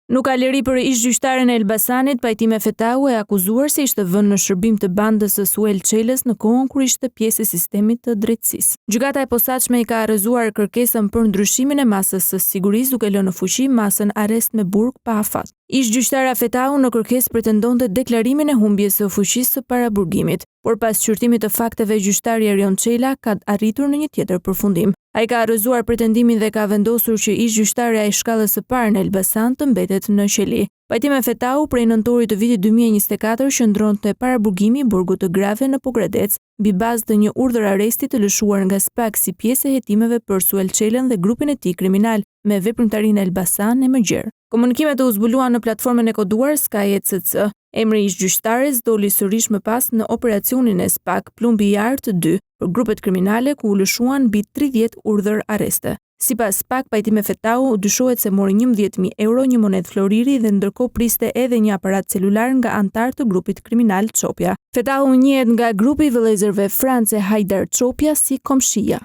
Nuk ka liri për ish-gjyqtaren e Elbasanit, Pajtime Fetau e akuzuar se ishte vënë në shërbim të bandës së Suel Çelës në kohën kur ishte pjesë e sistemit të drejtësisë. Gjykata e posaçme i ka arrëzuar kërkesën për ndryshimin e masës së sigurisë duke lënë në fuqi masën arrest me burg pa afat. Ish-gjyqtara Fetau në kërkesë pretendonte deklarimin e humbjes së fuqisë së paraburgimit, por pas qyrtimit të fakteve gjyqtari Erion Çela ka arritur në një tjetër përfundim. Ai ka arrëzuar pretendimin dhe ka vendosur që ish-gjyqtarja e shkallës së parë në Elbasan të mbetet në qeli. Pajtime Fetau prej nëntorit të vitit 2024 qëndronte paraburgimi i burgut të Grave në Pogradec, mbi bazë të një urdhër arresti të lëshuar nga SPAK si pjesë e hetimeve për Suel Çelën dhe grupin e tij kriminal me veprimtarinë Elbasan e Mëgjer. Komunikimet u zbuluan në platformën e koduar Sky ECC. Emri i ish-gjyqtares doli sërish më pas në operacionin e SPAK Plumbi i Artë 2 për grupet kriminale ku u lëshuan mbi 30 urdhër arreste. Sipas SPAK, Pajtime Fetau dyshohet se mori 11.000 euro, një monedë floriri dhe ndërkohë priste edhe një aparat celular nga antar të grupit kriminal Çopja. Fetau njihet nga grupi i vëllezërve France Hajdar Çopja si komshia.